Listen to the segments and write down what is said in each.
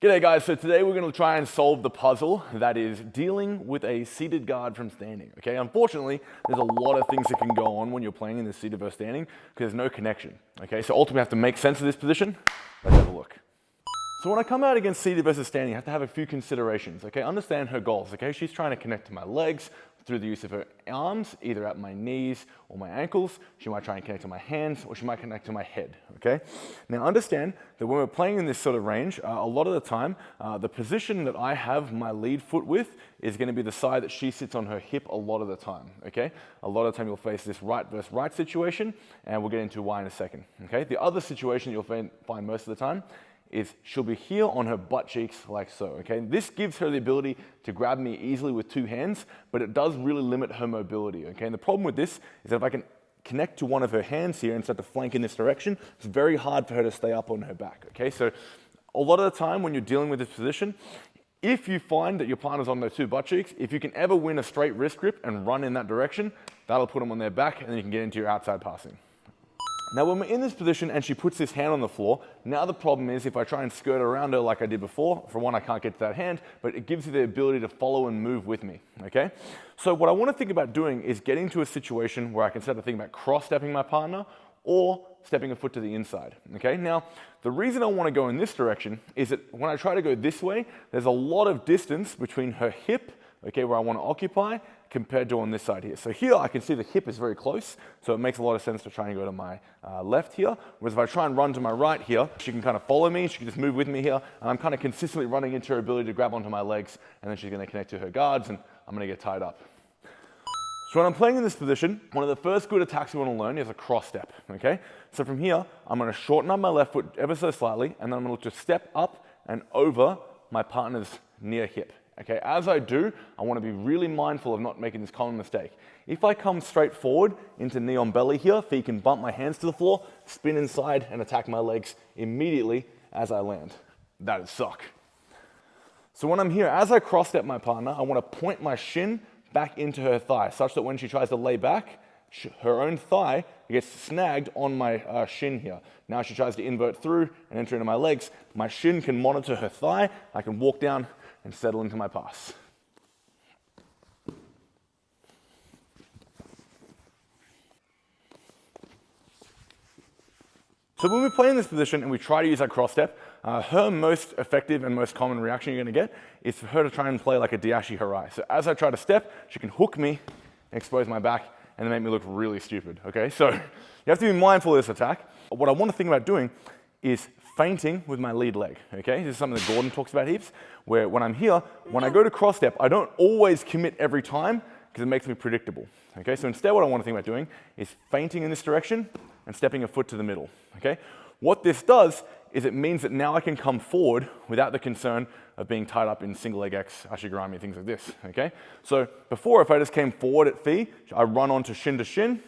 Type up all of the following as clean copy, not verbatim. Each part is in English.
G'day guys, so today we're going to try and solve the puzzle that is dealing with a seated guard from standing, okay? Unfortunately, there's a lot of things that can go on when you're playing in the seated versus standing because there's no connection, okay? So ultimately we have to make sense of this position. Let's have a look. So when I come out against seated versus standing, I have to have a few considerations, okay? Understand her goals, okay? She's trying to connect to my legs through the use of her arms, either at my knees or my ankles. She might try and connect to my hands, or she might connect to my head, okay? Now understand that when we're playing in this sort of range, a lot of the time, the position that I have my lead foot with is gonna be the side that she sits on her hip a lot of the time, okay? A lot of the time you'll face this right versus right situation, and we'll get into why in a second, okay? The other situation you'll find most of the time is she'll be here on her butt cheeks like so, okay? This gives her the ability to grab me easily with two hands, but it does really limit her mobility, okay? And the problem with this is that if I can connect to one of her hands here and start to flank in this direction, it's very hard for her to stay up on her back, okay? So a lot of the time when you're dealing with this position, if you find that your partner's on their two butt cheeks, if you can ever win a straight wrist grip and run in that direction, that'll put them on their back and then you can get into your outside passing. Now when we're in this position and she puts this hand on the floor, now the problem is if I try and skirt around her like I did before, for one I can't get to that hand, but it gives you the ability to follow and move with me, okay? So what I want to think about doing is getting to a situation where I can start to think about cross-stepping my partner or stepping a foot to the inside, okay? Now, the reason I want to go in this direction is that when I try to go this way, there's a lot of distance between her hip, okay, where I want to occupy, compared to on this side here. So here I can see the hip is very close, so it makes a lot of sense to try and go to my left here. Whereas if I try and run to my right here, she can kind of follow me, she can just move with me here, and I'm kind of consistently running into her ability to grab onto my legs, and then she's going to connect to her guards, and I'm going to get tied up. So when I'm playing in this position, one of the first good attacks you want to learn is a cross step, okay? So from here, I'm going to shorten up my left foot ever so slightly, and then I'm going to look to step up and over my partner's near hip. Okay, as I do, I want to be really mindful of not making this common mistake. If I come straight forward into knee on belly here, feet can bump my hands to the floor, spin inside and attack my legs immediately as I land. That would suck. So when I'm here, as I cross step my partner, I want to point my shin back into her thigh, such that when she tries to lay back, her own thigh gets snagged on my shin here. Now she tries to invert through and enter into my legs. My shin can monitor her thigh. I can walk down and settle into my pass. So when we play in this position and we try to use that cross step, her most effective and most common reaction you're going to get is for her to try and play like a Diashi Harai. So as I try to step, she can hook me, expose my back, and then make me look really stupid, okay? So you have to be mindful of this attack. What I want to think about doing is feinting with my lead leg, okay? This is something that Gordon talks about heaps, where when I'm here, when I go to cross step, I don't always commit every time because it makes me predictable, okay? So instead what I want to think about doing is feinting in this direction and stepping a foot to the middle, okay? What this does is it means that now I can come forward without the concern of being tied up in single leg X, Ashigarami, things like this, okay? So before, if I just came forward at Phi, I run onto shin,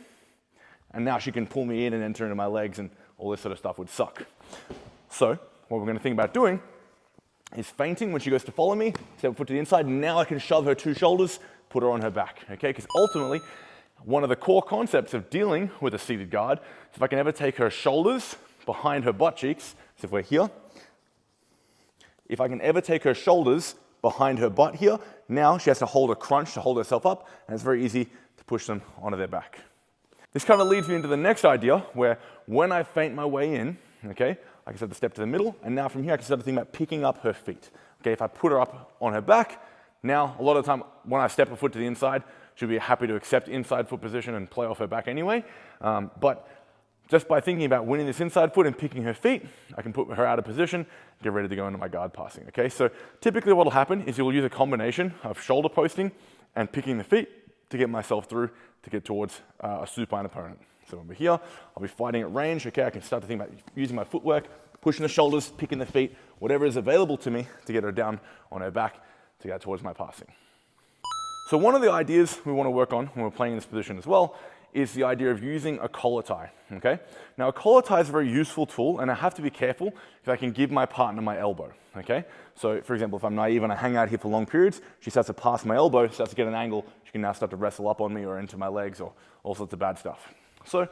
and now she can pull me in and enter into my legs and all this sort of stuff would suck. So what we're going to think about doing is feinting when she goes to follow me, step a foot to the inside, and now I can shove her two shoulders, put her on her back, okay? Because ultimately, one of the core concepts of dealing with a seated guard is if I can ever take her shoulders behind her butt cheeks, so if we're here, if I can ever take her shoulders behind her butt here, now she has to hold a crunch to hold herself up, and it's very easy to push them onto their back. This kind of leads me into the next idea, where when I feint my way in, okay, I can start to step to the middle, and now from here I can start to think about picking up her feet. Okay, if I put her up on her back, now a lot of the time when I step a foot to the inside, she'll be happy to accept inside foot position and play off her back anyway. But just by thinking about winning this inside foot and picking her feet, I can put her out of position, get ready to go into my guard passing. Okay, so typically what will happen is you'll use a combination of shoulder posting and picking the feet to get myself through to get towards a supine opponent. So when we're here, I'll be fighting at range, okay, I can start to think about using my footwork, pushing the shoulders, picking the feet, whatever is available to me to get her down on her back to get towards my passing. So one of the ideas we want to work on when we're playing in this position as well is the idea of using a collar tie, okay? Now a collar tie is a very useful tool and I have to be careful if I can give my partner my elbow, okay? So for example, if I'm naive and I hang out here for long periods, she starts to pass my elbow, starts to get an angle, she can now start to wrestle up on me or into my legs or all sorts of bad stuff. So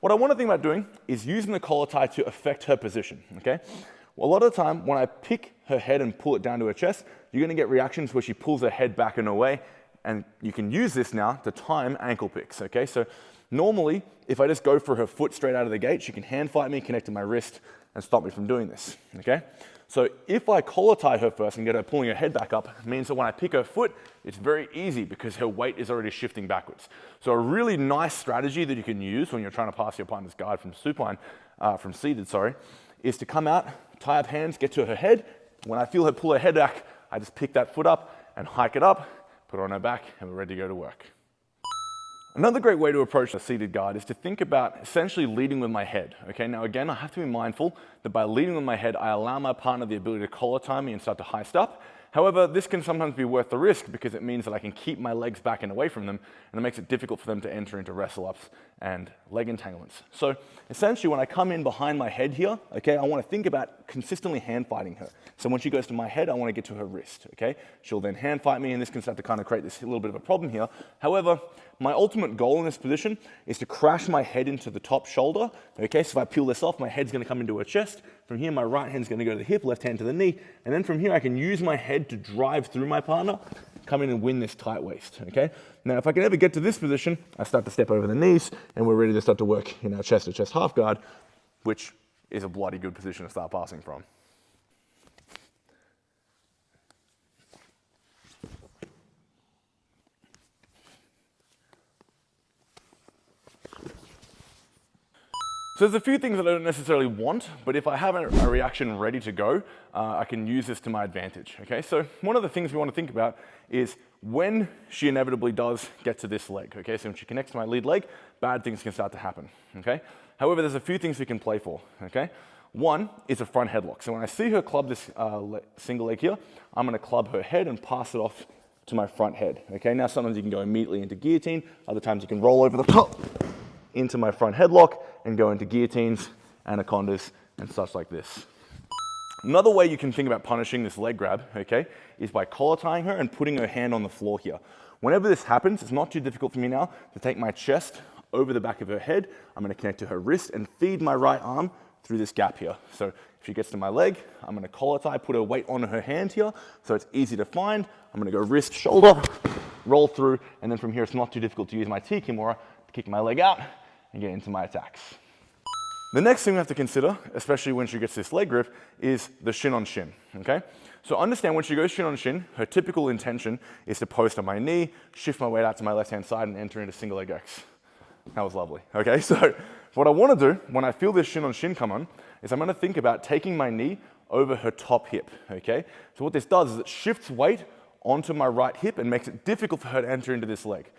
what I want to think about doing is using the collar tie to affect her position, okay? Well, a lot of the time, when I pick her head and pull it down to her chest, you're gonna get reactions where she pulls her head back and away, and you can use this now to time ankle picks, okay? So normally, if I just go for her foot straight out of the gate, she can hand fight me, connect to my wrist, and stop me from doing this, okay? So if I collar tie her first and get her pulling her head back up, it means that when I pick her foot, it's very easy because her weight is already shifting backwards. So a really nice strategy that you can use when you're trying to pass your partner's guard from supine, from seated, is to come out, tie up hands, get to her head. When I feel her pull her head back, I just pick that foot up and hike it up, put her on her back, and we're ready to go to work. Another great way to approach a seated guard is to think about essentially leading with my head. Okay, now again, I have to be mindful that by leading with my head, I allow my partner the ability to collar tie me and start to heist up. However, this can sometimes be worth the risk because it means that I can keep my legs back and away from them, and it makes it difficult for them to enter into wrestle ups and leg entanglements. So essentially, when I come in behind my head here, okay, I want to think about consistently hand fighting her. So when she goes to my head, I want to get to her wrist, okay? She'll then hand fight me, and this can start to kind of create this little bit of a problem here. However, my ultimate goal in this position is to crash my head into the top shoulder, okay? So if I peel this off, my head's gonna come into her chest. From here, my right hand's gonna go to the hip, left hand to the knee, and then from here, I can use my head to drive through my partner, come in and win this tight waist, okay? Now, if I can ever get to this position, I start to step over the knees, and we're ready to start to work in our chest-to-chest half guard, which is a bloody good position to start passing from. So there's a few things that I don't necessarily want, but if I have a reaction ready to go, I can use this to my advantage, okay? So one of the things we want to think about is when she inevitably does get to this leg, okay? So when she connects to my lead leg, bad things can start to happen, okay? However, there's a few things we can play for, okay? One is a front headlock. So when I see her club this single leg here, I'm gonna club her head and pass it off to my front head, okay? Now sometimes you can go immediately into guillotine, other times you can roll over the top into my front headlock and go into guillotines, anacondas, and such like this. Another way you can think about punishing this leg grab, okay, is by collar tying her and putting her hand on the floor here. Whenever this happens, it's not too difficult for me now to take my chest over the back of her head. I'm gonna connect to her wrist and feed my right arm through this gap here. So if she gets to my leg, I'm gonna collar tie, put her weight on her hand here, so it's easy to find. I'm gonna go wrist, shoulder, roll through, and then from here, it's not too difficult to use my T kimura to kick my leg out and get into my attacks. The next thing we have to consider, especially when she gets this leg grip, is the shin-on-shin, okay? So understand when she goes shin-on-shin, her typical intention is to post on my knee, shift my weight out to my left-hand side, and enter into single leg X. That was lovely, okay? So what I wanna do when I feel this shin-on-shin come on, is I'm gonna think about taking my knee over her top hip, okay? So what this does is it shifts weight onto my right hip and makes it difficult for her to enter into this leg.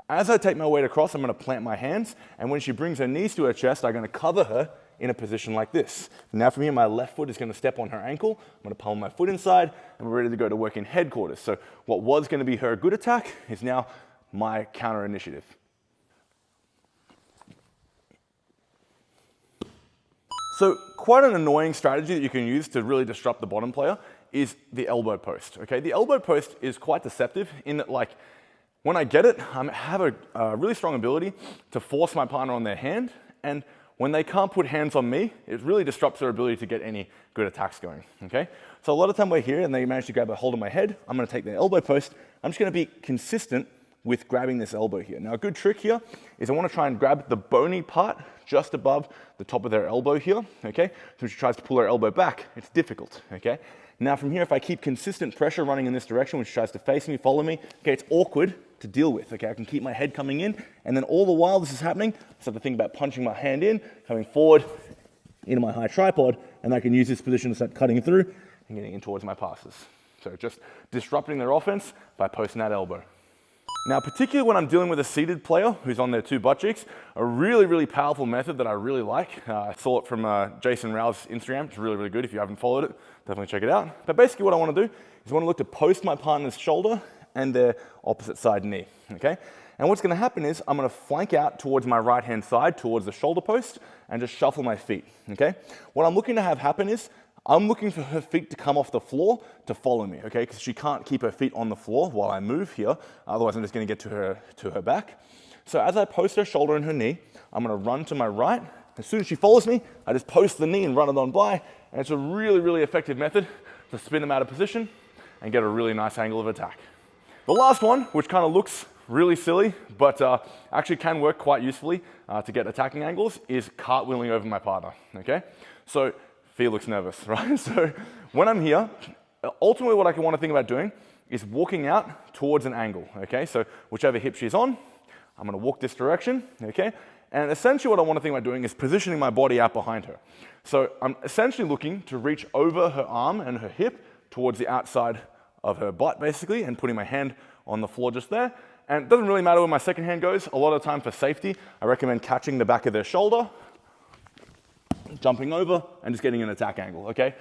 As I take my weight across, I'm gonna plant my hands, and when she brings her knees to her chest, I'm gonna cover her in a position like this. Now from here, my left foot is gonna step on her ankle, I'm gonna pummel my foot inside, and we're ready to go to work in headquarters. So what was gonna be her good attack is now my counter initiative. So quite an annoying strategy that you can use to really disrupt the bottom player is the elbow post, okay? The elbow post is quite deceptive in that, like, when I get it, I have a really strong ability to force my partner on their hand, and when they can't put hands on me, it really disrupts their ability to get any good attacks going, okay? So a lot of time we're here and they manage to grab a hold of my head, I'm gonna take their elbow post, I'm just gonna be consistent with grabbing this elbow here. Now a good trick here is I wanna try and grab the bony part just above the top of their elbow here, okay? So when she tries to pull her elbow back, it's difficult, okay? Now from here, if I keep consistent pressure running in this direction, when she tries to face me, follow me, okay, it's awkward to deal with, okay? I can keep my head coming in, and then all the while this is happening, I start to think about punching my hand in, coming forward into my high tripod, and I can use this position to start cutting through and getting in towards my passes. So just disrupting their offense by posting that elbow. Now, particularly when I'm dealing with a seated player who's on their two butt cheeks, a really, really powerful method that I really like. I saw it from Jason Rao's Instagram. It's really, really good. If you haven't followed it, definitely check it out. But basically what I want to do is I want to look to post my partner's shoulder and their opposite side knee, okay? And what's going to happen is I'm going to flank out towards my right-hand side, towards the shoulder post, and just shuffle my feet, okay? What I'm looking to have happen is I'm looking for her feet to come off the floor to follow me, okay? Because she can't keep her feet on the floor while I move here. Otherwise, I'm just going to get to her back. So as I post her shoulder and her knee, I'm going to run to my right. As soon as she follows me, I just post the knee and run it on by, and it's a really, really effective method to spin them out of position and get a really nice angle of attack. The last one, which kind of looks really silly, but actually can work quite usefully to get attacking angles, is cartwheeling over my partner, okay? So, Fia looks nervous, right? So, when I'm here, ultimately what I want to think about doing is walking out towards an angle, okay? So, whichever hip she's on, I'm going to walk this direction, okay? And essentially what I want to think about doing is positioning my body out behind her. So, I'm essentially looking to reach over her arm and her hip towards the outside of her butt, basically, and putting my hand on the floor just there. And it doesn't really matter where my second hand goes. A lot of the time for safety, I recommend catching the back of their shoulder, jumping over, and just getting an attack angle, okay?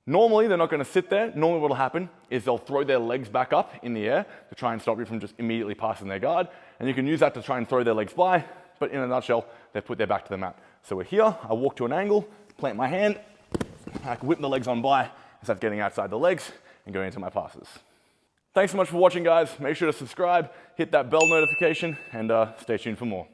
Normally, they're not going to sit there. Normally what will happen is they'll throw their legs back up in the air to try and stop you from just immediately passing their guard. And you can use that to try and throw their legs by, but in a nutshell, they've put their back to the mat. So we're here, I walk to an angle, plant my hand, I can whip the legs on by, and start getting outside the legs and going into my passes. Thanks so much for watching, guys. Make sure to subscribe, hit that bell notification, and stay tuned for more.